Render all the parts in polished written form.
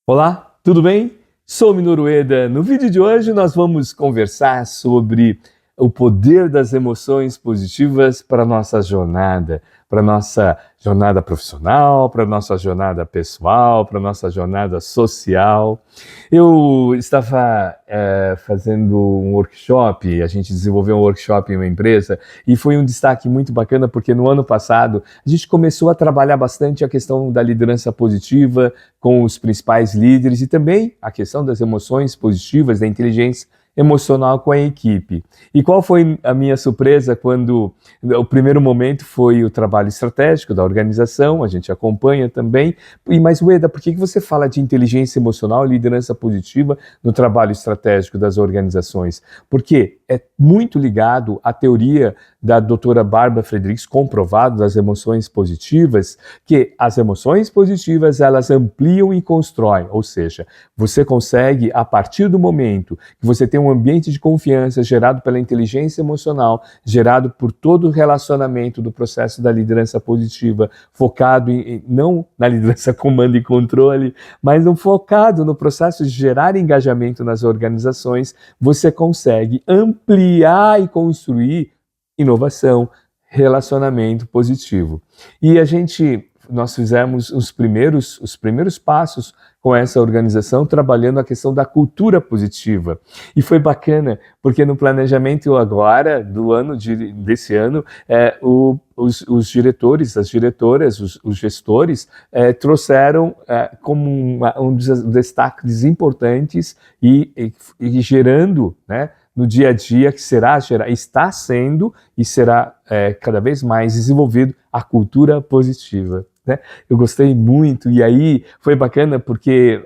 Olá, tudo bem? Sou Minoru Ueda. No vídeo de hoje nós vamos conversar sobre o poder das emoções positivas para a nossa jornada profissional, para a nossa jornada pessoal, para a nossa jornada social. Eu estava fazendo um workshop, a gente desenvolveu um workshop em uma empresa e foi um destaque muito bacana porque no ano passado a gente começou a trabalhar bastante a questão da liderança positiva com os principais líderes e também a questão das emoções positivas, da inteligência emocional com a equipe. E qual foi a minha surpresa quando o primeiro momento foi o trabalho estratégico da organização, a gente acompanha também, mas Ueda, por que você fala de inteligência emocional e liderança positiva no trabalho estratégico das organizações? Porque é muito ligado à teoria da doutora Barbara Fredrickson, comprovado das emoções positivas, que as emoções positivas elas ampliam e constroem, ou seja, você consegue, a partir do momento que você tem um ambiente de confiança gerado pela inteligência emocional, gerado por todo o relacionamento do processo da liderança positiva, focado não na liderança comando e controle, mas focado no processo de gerar engajamento nas organizações, você consegue ampliar e construir inovação, relacionamento positivo. E nós fizemos os primeiros passos com essa organização, trabalhando a questão da cultura positiva. E foi bacana, porque no planejamento agora, desse ano, os diretores, as diretoras, os gestores, trouxeram como um dos destaques importantes e gerando, né, no dia a dia, que está sendo e será cada vez mais desenvolvido a cultura positiva. Né? Eu gostei muito, e aí foi bacana porque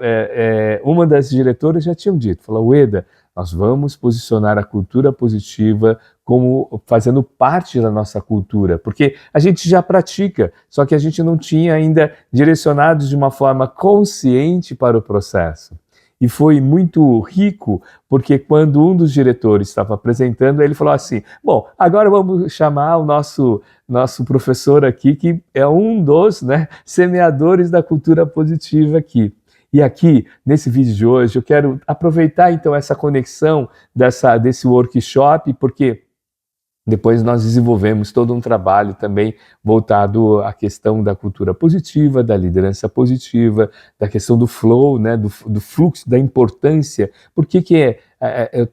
uma das diretoras já tinha dito, falou, Ueda, nós vamos posicionar a cultura positiva como fazendo parte da nossa cultura, porque a gente já pratica, só que a gente não tinha ainda direcionado de uma forma consciente para o processo. E foi muito rico, porque quando um dos diretores estava apresentando, ele falou assim, bom, agora vamos chamar o nosso professor aqui, que é um dos, né, semeadores da cultura positiva aqui. E aqui, nesse vídeo de hoje, eu quero aproveitar então essa conexão desse workshop, porque depois nós desenvolvemos todo um trabalho também voltado à questão da cultura positiva, da liderança positiva, da questão do flow, né, do fluxo, da importância. Por que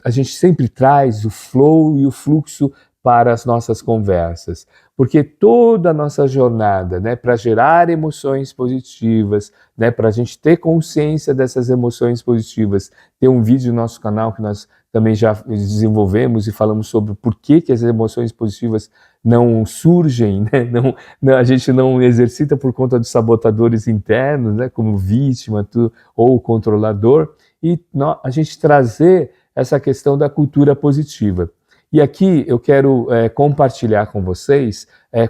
a gente sempre traz o flow e o fluxo para as nossas conversas? Porque toda a nossa jornada, né, para gerar emoções positivas, né, para a gente ter consciência dessas emoções positivas, tem um vídeo no nosso canal que nós também já desenvolvemos e falamos sobre por que as emoções positivas não surgem, né? A gente não exercita por conta dos sabotadores internos, né? Como vítima ou controlador, e a gente trazer essa questão da cultura positiva. E aqui eu quero compartilhar com vocês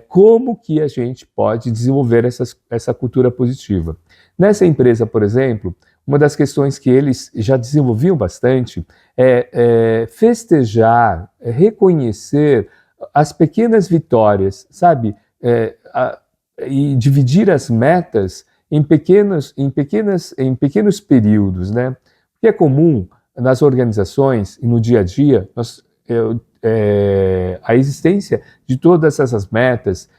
como que a gente pode desenvolver essa cultura positiva. Nessa empresa, por exemplo, uma das questões que eles já desenvolviam bastante é festejar, reconhecer as pequenas vitórias, sabe? E dividir as metas em pequenos períodos, né? Porque é comum nas organizações e no dia a dia a existência de todas essas metas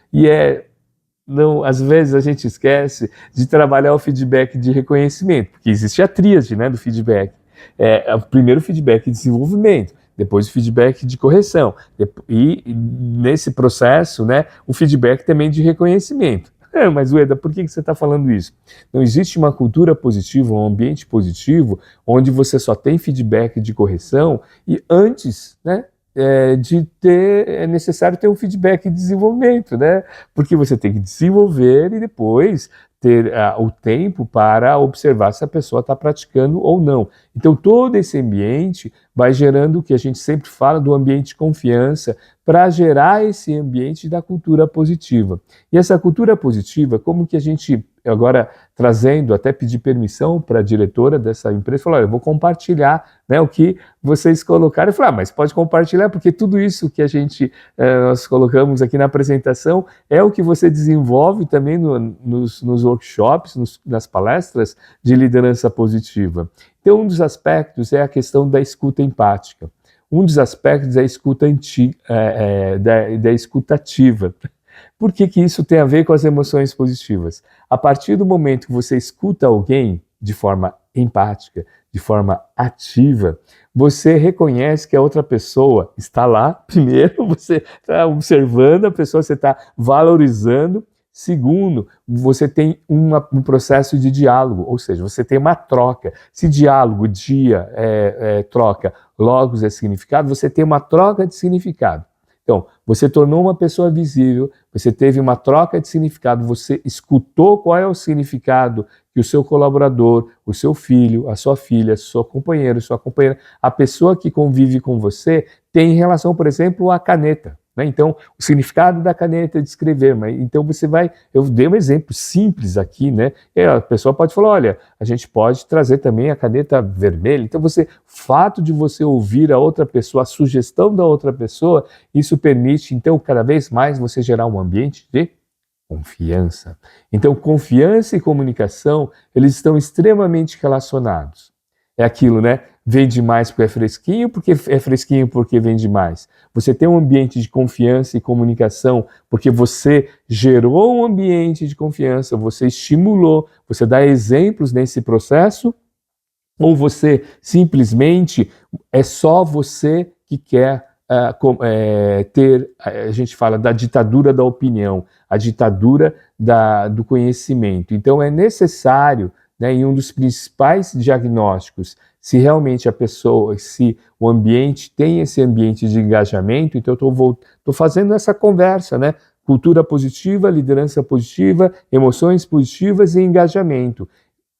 não, às vezes a gente esquece de trabalhar o feedback de reconhecimento, porque existe a tríade, né, do feedback. O primeiro feedback de desenvolvimento, depois o feedback de correção, e nesse processo, né, o feedback também de reconhecimento. Mas Ueda, por que você está falando isso? Não existe uma cultura positiva, um ambiente positivo, onde você só tem feedback de correção e antes, né, é necessário ter um feedback de desenvolvimento, né? Porque você tem que desenvolver e depois ter o tempo para observar se a pessoa está praticando ou não. Então, todo esse ambiente vai gerando o que a gente sempre fala do ambiente de confiança para gerar esse ambiente da cultura positiva. E essa cultura positiva, como que a gente, agora trazendo, até pedir permissão para a diretora dessa empresa, falar, eu vou compartilhar, né, o que vocês colocaram. Eu falei, mas pode compartilhar, porque tudo isso que nós colocamos aqui na apresentação é o que você desenvolve também nos workshops, nas palestras de liderança positiva. Então, um dos aspectos é a questão da escuta empática. Um dos aspectos é a escuta da escuta ativa. Por que isso tem a ver com as emoções positivas? A partir do momento que você escuta alguém de forma empática, de forma ativa, você reconhece que a outra pessoa está lá. Primeiro, você está observando a pessoa, você está valorizando. Segundo, você tem um processo de diálogo, ou seja, você tem uma troca. Se diálogo, troca, logos é significado, você tem uma troca de significado. Então, você tornou uma pessoa visível, você teve uma troca de significado, você escutou qual é o significado que o seu colaborador, o seu filho, a sua filha, seu companheiro, sua companheira, a pessoa que convive com você tem em relação, por exemplo, à caneta. Então, o significado da caneta é de escrever, então eu dei um exemplo simples aqui, né? E a pessoa pode falar, olha, a gente pode trazer também a caneta vermelha. Então, o fato de você ouvir a outra pessoa, a sugestão da outra pessoa, isso permite, então, cada vez mais você gerar um ambiente de confiança. Então, confiança e comunicação, eles estão extremamente relacionados. É aquilo, né? Vende mais porque é fresquinho porque vende mais. Você tem um ambiente de confiança e comunicação porque você gerou um ambiente de confiança, você estimulou, você dá exemplos nesse processo, ou você simplesmente é só você que quer ter, a gente fala da ditadura da opinião, a ditadura do conhecimento. Então é necessário, né, em um dos principais diagnósticos, se realmente a pessoa, se o ambiente tem esse ambiente de engajamento, então eu estou fazendo essa conversa, né? Cultura positiva, liderança positiva, emoções positivas e engajamento.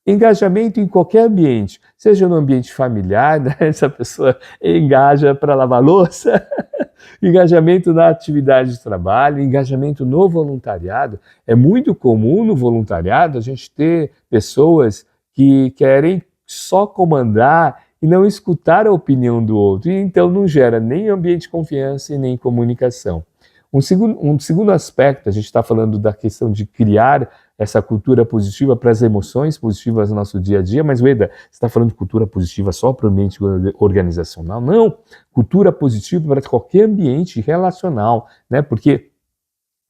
Engajamento em qualquer ambiente, seja no ambiente familiar, né? Essa pessoa engaja para lavar louça, engajamento na atividade de trabalho, engajamento no voluntariado. É muito comum no voluntariado a gente ter pessoas que querem só comandar e não escutar a opinião do outro, e então não gera nem ambiente de confiança e nem comunicação. Um segundo aspecto, a gente está falando da questão de criar essa cultura positiva para as emoções positivas no nosso dia a dia, mas Ueda, você está falando de cultura positiva só para o ambiente organizacional? Não, cultura positiva para qualquer ambiente relacional, né? Porque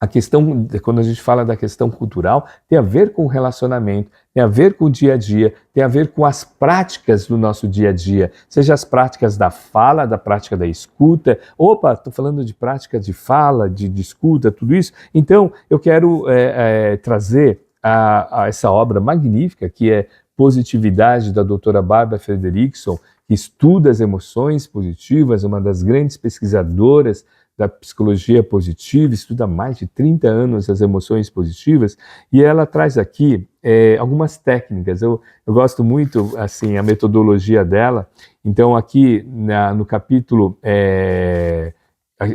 a questão, quando a gente fala da questão cultural, tem a ver com o relacionamento, tem a ver com o dia a dia, tem a ver com as práticas do nosso dia a dia, seja as práticas da fala, da prática da escuta. Opa, estou falando de prática de fala, de escuta, tudo isso. Então, eu quero trazer a essa obra magnífica, que é Positividade, da doutora Barbara Fredrickson, que estuda as emoções positivas, uma das grandes pesquisadoras da psicologia positiva, estuda há mais de 30 anos as emoções positivas, e ela traz aqui algumas técnicas. Eu gosto muito, assim, a metodologia dela. Então, aqui no capítulo,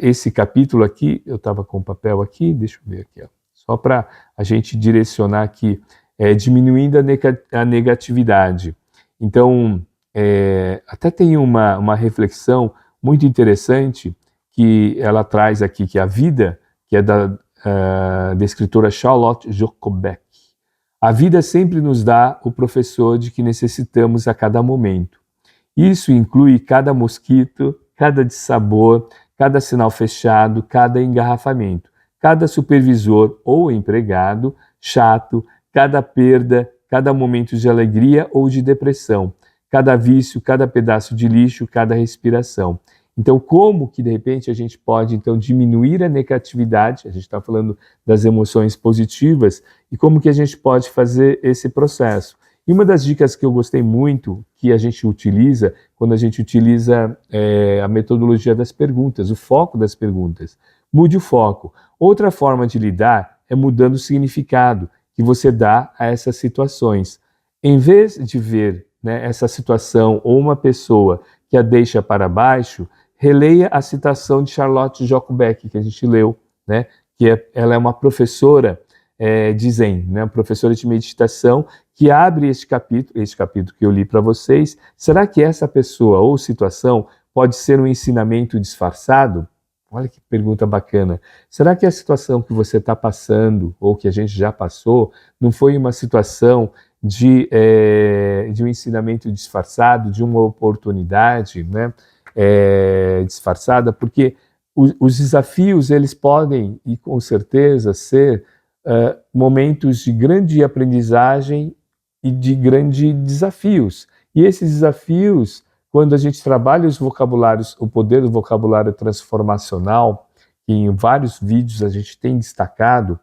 esse capítulo aqui, eu estava com o papel aqui, deixa eu ver aqui, ó, só para a gente direcionar aqui, diminuindo a negatividade. Então, até tem uma reflexão muito interessante que ela traz aqui, que é a vida, que é da escritora Charlotte Jokobeck. A vida sempre nos dá o professor de que necessitamos a cada momento. Isso inclui cada mosquito, cada dissabor, cada sinal fechado, cada engarrafamento, cada supervisor ou empregado chato, cada perda, cada momento de alegria ou de depressão, cada vício, cada pedaço de lixo, cada respiração. Então, como que, de repente, a gente pode, então, diminuir a negatividade, a gente está falando das emoções positivas, e como que a gente pode fazer esse processo? E uma das dicas que eu gostei muito, que a gente utiliza, quando a gente utiliza a metodologia das perguntas, o foco das perguntas. Mude o foco. Outra forma de lidar é mudando o significado que você dá a essas situações. Em vez de ver, né, essa situação ou uma pessoa que a deixa para baixo, releia a citação de Charlotte Jochbeck, que a gente leu, né? Ela é uma professora de Zen, né? Professora de meditação, que abre este capítulo que eu li para vocês. Será que essa pessoa ou situação pode ser um ensinamento disfarçado? Olha que pergunta bacana. Será que a situação que você está passando, ou que a gente já passou, não foi uma situação de um ensinamento disfarçado, de uma oportunidade, né, disfarçada? Porque os desafios, eles podem, e com certeza, ser momentos de grande aprendizagem e de grandes desafios. E esses desafios, quando a gente trabalha os vocabulários, o poder do vocabulário transformacional, que em vários vídeos a gente tem destacado,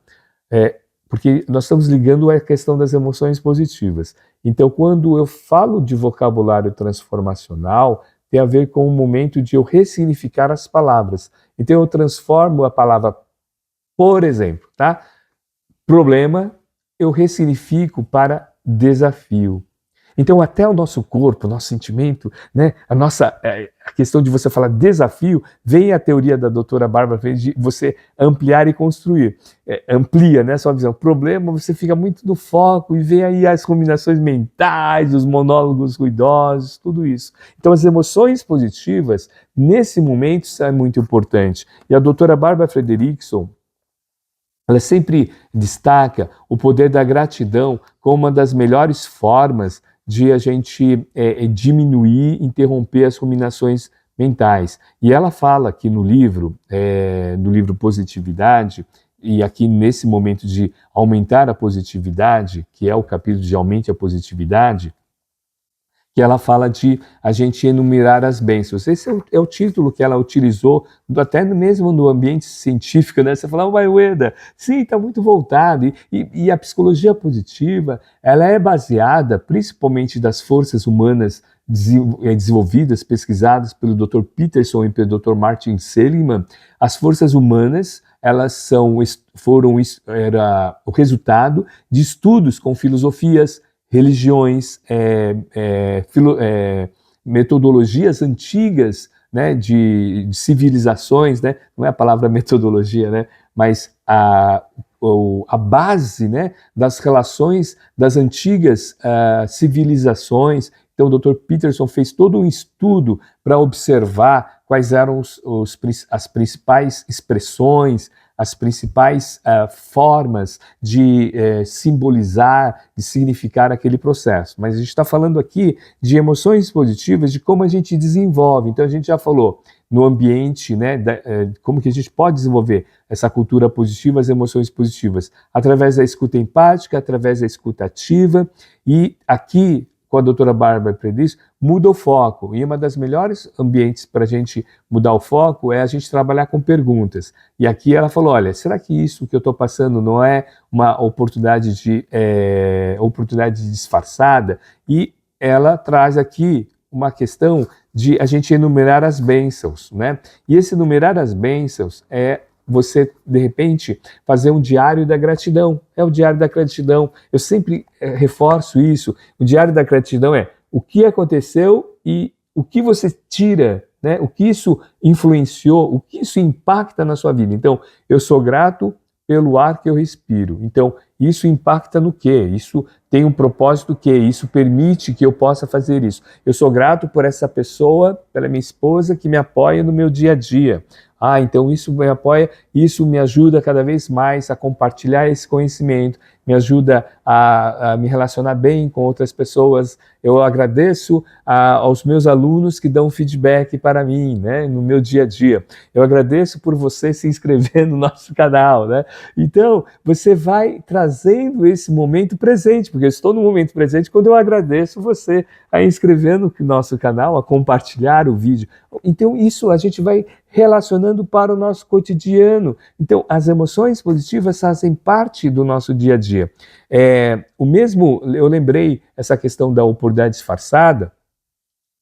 porque nós estamos ligando a questão das emoções positivas. Então, quando eu falo de vocabulário transformacional, tem a ver com o momento de eu ressignificar as palavras. Então, eu transformo a palavra, por exemplo, tá? Problema, eu ressignifico para desafio. Então, até o nosso corpo, o nosso sentimento, né, a questão de você falar desafio, vem a teoria da doutora Bárbara de você ampliar e construir. Amplia, né, sua visão. Problema, você fica muito no foco e vem aí as combinações mentais, os monólogos ruidosos, tudo isso. Então, as emoções positivas, nesse momento, isso é muito importante. E a doutora Bárbara Fredrickson, ela sempre destaca o poder da gratidão como uma das melhores formas de a gente diminuir, interromper as ruminações mentais. E ela fala aqui no livro Positividade, e aqui nesse momento de aumentar a positividade, que é o capítulo de Aumente a Positividade, que ela fala de a gente enumerar as bênçãos. Esse é o título que ela utilizou, até mesmo no ambiente científico, né? Você fala, oh, Ayurveda, sim, está muito voltado. E a psicologia positiva, ela é baseada principalmente das forças humanas desenvolvidas, pesquisadas pelo Dr. Peterson e pelo Dr. Martin Seligman. As forças humanas, elas era o resultado de estudos com filosofias, religiões, metodologias antigas, né, de civilizações, né, não é a palavra metodologia, né, mas a base, né, das relações das antigas civilizações. Então o Dr. Peterson fez todo um estudo para observar quais eram as principais expressões, as principais formas de simbolizar, de significar aquele processo. Mas a gente está falando aqui de emoções positivas, de como a gente desenvolve. Então a gente já falou no ambiente, né, como que a gente pode desenvolver essa cultura positiva, as emoções positivas, através da escuta empática, através da escuta ativa, e aqui, com a doutora Bárbara Predis, muda o foco. E uma das melhores ambientes para a gente mudar o foco é a gente trabalhar com perguntas. E aqui ela falou, olha, será que isso que eu estou passando não é uma oportunidade disfarçada? E ela traz aqui uma questão de a gente enumerar as bênçãos, né? E esse enumerar as bênçãos é você, de repente, fazer um diário da gratidão. É o diário da gratidão. Eu sempre reforço isso. O diário da gratidão é o que aconteceu e o que você tira, né? O que isso influenciou, o que isso impacta na sua vida. Então, eu sou grato pelo ar que eu respiro. Então, isso impacta no quê? Isso tem um propósito que isso permite que eu possa fazer isso. Eu sou grato por essa pessoa, pela minha esposa, que me apoia no meu dia a dia. Então isso me apoia, isso me ajuda cada vez mais a compartilhar esse conhecimento, me ajuda a me relacionar bem com outras pessoas. Eu agradeço aos meus alunos que dão feedback para mim, né, no meu dia a dia. Eu agradeço por você se inscrever no nosso canal, né? Então, você vai trazendo esse momento presente, porque eu estou no momento presente quando eu agradeço você a inscrever no nosso canal, a compartilhar o vídeo. Então, isso a gente vai relacionando para o nosso cotidiano. Então, as emoções positivas fazem parte do nosso dia a dia. Eu lembrei essa questão da oportunidade disfarçada,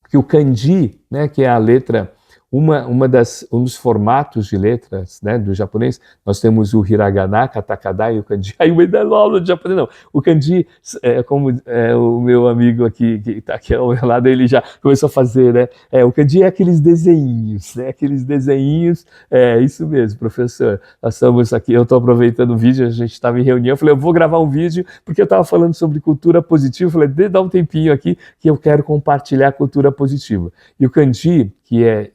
que o kanji, né, que é a letra, um dos formatos de letras, né, do japonês, nós temos o hiragana, katakana e o kanji. Aí o da aula de japonês, não. O kanji, como o meu amigo aqui, que está aqui ao meu lado, ele já começou a fazer, né? O kanji é aqueles desenhinhos, né? Aqueles desenhinhos, isso mesmo, professor. Nós estamos aqui, eu estou aproveitando o vídeo, a gente estava em reunião, eu falei, eu vou gravar um vídeo, porque eu estava falando sobre cultura positiva, eu falei, dá um tempinho aqui, que eu quero compartilhar a cultura positiva. E o kanji, que é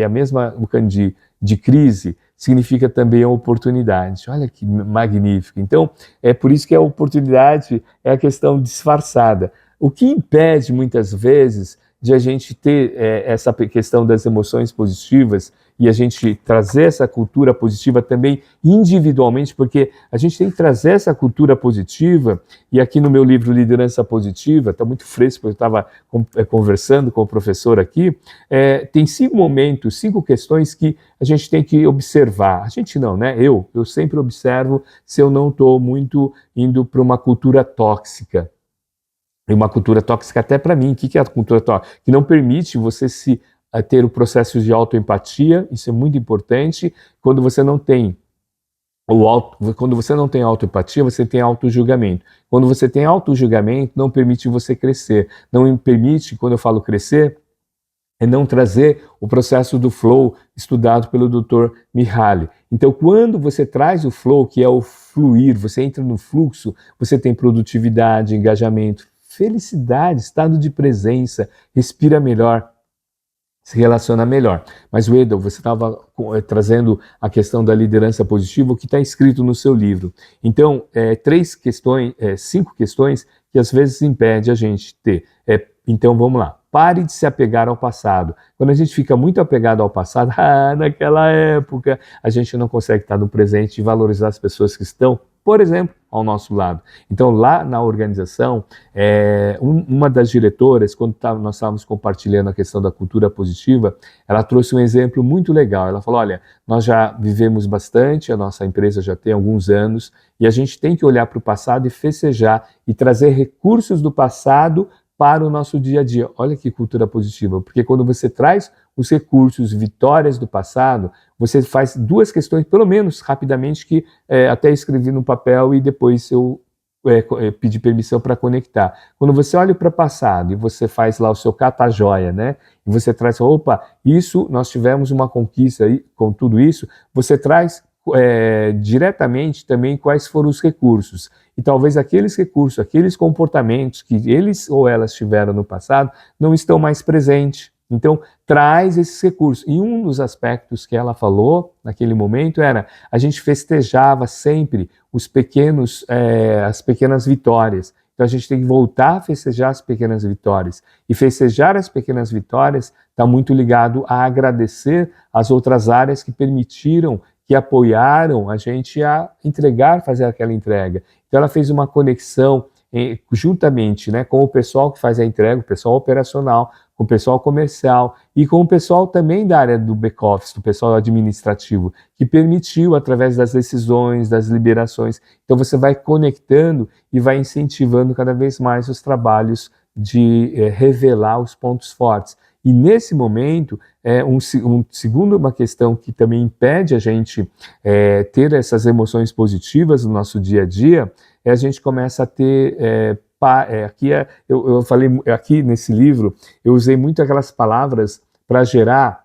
a mesma, o kanji de crise, significa também a oportunidade. Olha que magnífico. Então, é por isso que a oportunidade é a questão disfarçada. O que impede, muitas vezes, de a gente ter essa questão das emoções positivas e a gente trazer essa cultura positiva também individualmente, porque a gente tem que trazer essa cultura positiva, e aqui no meu livro Liderança Positiva, está muito fresco, eu estava conversando com o professor aqui, tem 5 momentos, 5 questões que a gente tem que observar. A gente não, né? Eu sempre observo se eu não estou muito indo para uma cultura tóxica. E uma cultura tóxica até para mim. O que é a cultura tóxica? Que não permite você ter o processo de autoempatia, isso é muito importante. Quando você não tem autoempatia, você tem autojulgamento. Quando você tem autojulgamento, não permite você crescer. Não permite, quando eu falo crescer, é não trazer o processo do flow estudado pelo Dr. Mihaly. Então, quando você traz o flow, que é o fluir, você entra no fluxo, você tem produtividade, engajamento, felicidade, estado de presença, respira melhor, se relaciona melhor. Mas, Wendel, você estava trazendo a questão da liderança positiva, o que está escrito no seu livro. Então, 5 questões que às vezes impede a gente ter. Então, vamos lá. Pare de se apegar ao passado. Quando a gente fica muito apegado ao passado, naquela época, a gente não consegue estar no presente e valorizar as pessoas que estão, por exemplo, ao nosso lado. Então, lá na organização, uma das diretoras, quando nós estávamos compartilhando a questão da cultura positiva, ela trouxe um exemplo muito legal. Ela falou, olha, nós já vivemos bastante, a nossa empresa já tem alguns anos, e a gente tem que olhar para o passado e festejar e trazer recursos do passado para o nosso dia a dia. Olha que cultura positiva, porque quando você traz os recursos, vitórias do passado, você faz 2 questões, pelo menos rapidamente, que até escrevi no papel e depois eu pedi permissão para conectar. Quando você olha para o passado e você faz lá o seu cata-joia, né? E você traz, opa, isso, nós tivemos uma conquista aí, com tudo isso, você traz diretamente também quais foram os recursos. E talvez aqueles recursos, aqueles comportamentos que eles ou elas tiveram no passado não estão mais presentes. Então, traz esses recursos. E um dos aspectos que ela falou naquele momento era a gente festejava sempre as pequenas vitórias. Então, a gente tem que voltar a festejar as pequenas vitórias. E festejar as pequenas vitórias está muito ligado a agradecer as outras áreas que permitiram, que apoiaram a gente a fazer aquela entrega. Então, ela fez uma conexão juntamente, né, com o pessoal que faz a entrega, o pessoal operacional, com o pessoal comercial e com o pessoal também da área do back-office, do pessoal administrativo, que permitiu, através das decisões, das liberações. Então, você vai conectando e vai incentivando cada vez mais os trabalhos de revelar os pontos fortes. E nesse momento, uma questão que também impede a gente ter essas emoções positivas no nosso dia a dia, a gente começa a ter, eu falei aqui nesse livro, eu usei muito aquelas palavras para gerar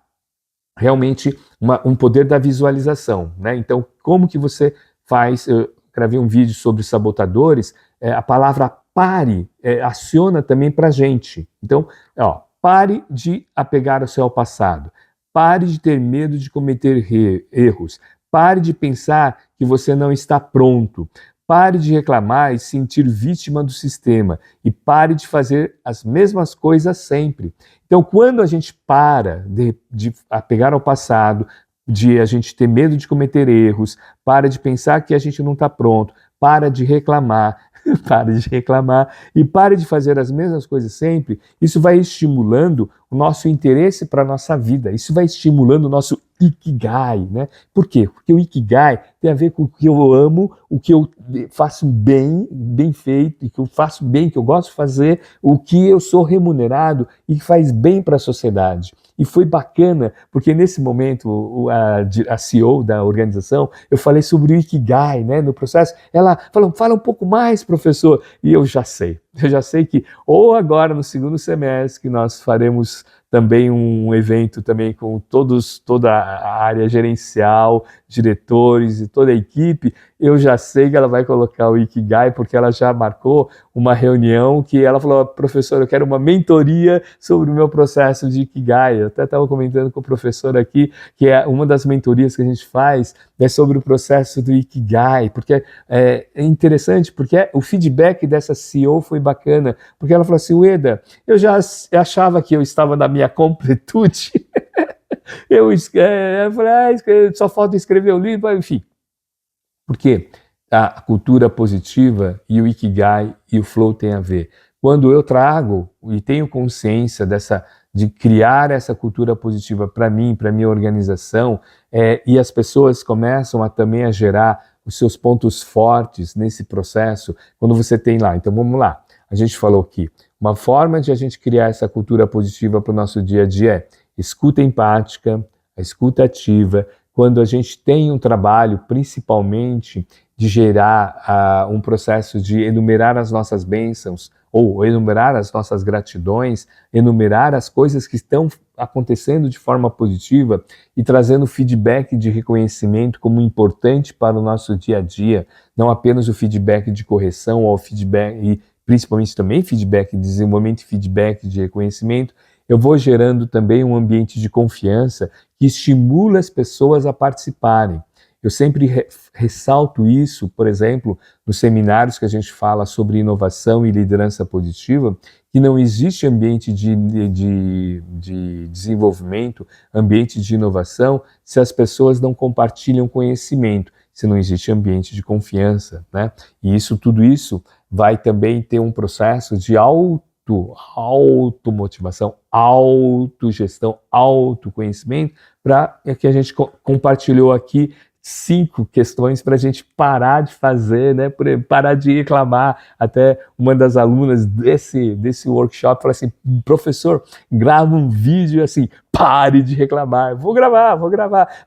realmente um poder da visualização, né? Então, como que você faz, eu gravei um vídeo sobre sabotadores, a palavra pare aciona também para a gente. Então, pare de apegar-se ao passado. Pare de ter medo de cometer erros. Pare de pensar que você não está pronto. Pare de reclamar e se sentir vítima do sistema. E pare de fazer as mesmas coisas sempre. Então, quando a gente para de apegar ao passado, de a gente ter medo de cometer erros, para de pensar que a gente não está pronto, para de reclamar, pare de reclamar e pare de fazer as mesmas coisas sempre, isso vai estimulando o nosso interesse para a nossa vida. Isso vai estimulando o nosso Ikigai, né? Por quê? Porque o Ikigai tem a ver com o que eu amo, o que eu faço bem, bem feito, o que eu faço bem, que eu gosto de fazer, o que eu sou remunerado e que faz bem para a sociedade. E foi bacana, porque nesse momento a CEO da organização, eu falei sobre o Ikigai, né, no processo, ela falou, fala um pouco mais, professor, e eu já sei que ou agora no segundo semestre que nós faremos também um evento também com toda a área gerencial, diretores e toda a equipe, eu já sei que ela vai colocar o Ikigai, porque ela já marcou uma reunião que ela falou, professor, eu quero uma mentoria sobre o meu processo de Ikigai. Eu até estava comentando com o professor aqui, que é uma das mentorias que a gente faz, é sobre o processo do Ikigai, porque é interessante, porque o feedback dessa CEO foi bacana, porque ela falou assim, Ueda, eu já achava que eu estava na minha completude, eu falei, só falta escrever o livro, enfim. Porque a cultura positiva e o Ikigai e o Flow têm a ver. Quando eu trago e tenho consciência de criar essa cultura positiva para mim, para minha organização, e as pessoas começam também a gerar os seus pontos fortes nesse processo, quando você tem lá. Então vamos lá, a gente falou aqui, uma forma de a gente criar essa cultura positiva para o nosso dia a dia é escuta empática, a escuta ativa, quando a gente tem um trabalho, principalmente, de gerar um processo de enumerar as nossas bênçãos, ou enumerar as nossas gratidões, enumerar as coisas que estão acontecendo de forma positiva e trazendo feedback de reconhecimento como importante para o nosso dia a dia, não apenas o feedback de correção, ou feedback, e principalmente também feedback de desenvolvimento e feedback de reconhecimento, eu vou gerando também um ambiente de confiança que estimula as pessoas a participarem. Eu sempre ressalto isso, por exemplo, nos seminários que a gente fala sobre inovação e liderança positiva, que não existe ambiente de desenvolvimento, ambiente de inovação, se as pessoas não compartilham conhecimento, se não existe ambiente de confiança, né? E tudo isso vai também ter um processo de automotivação, autogestão, autoconhecimento, para que a gente compartilhou aqui 5 questões para a gente parar de fazer, né? Parar de reclamar. Até uma das alunas desse workshop falou assim, professor, grava um vídeo assim, pare de reclamar. Vou gravar.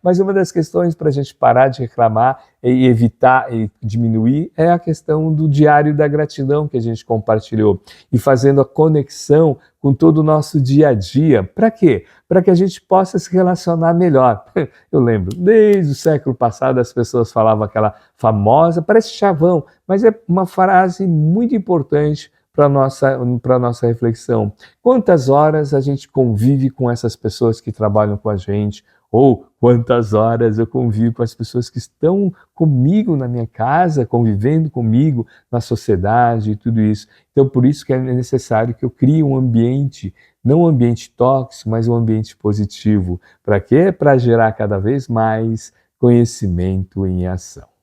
Mas uma das questões para a gente parar de reclamar e evitar e diminuir é a questão do diário da gratidão que a gente compartilhou e fazendo a conexão com todo o nosso dia a dia. Para quê? Para que a gente possa se relacionar melhor. Eu lembro, desde o século passado as pessoas falavam aquela famosa, parece chavão, mas é uma frase muito importante para a nossa reflexão. Quantas horas a gente convive com essas pessoas que trabalham com a gente? Ou quantas horas eu convivo com as pessoas que estão comigo na minha casa, convivendo comigo na sociedade e tudo isso. Então, por isso que é necessário que eu crie um ambiente, não um ambiente tóxico, mas um ambiente positivo. Para quê? Para gerar cada vez mais conhecimento em ação.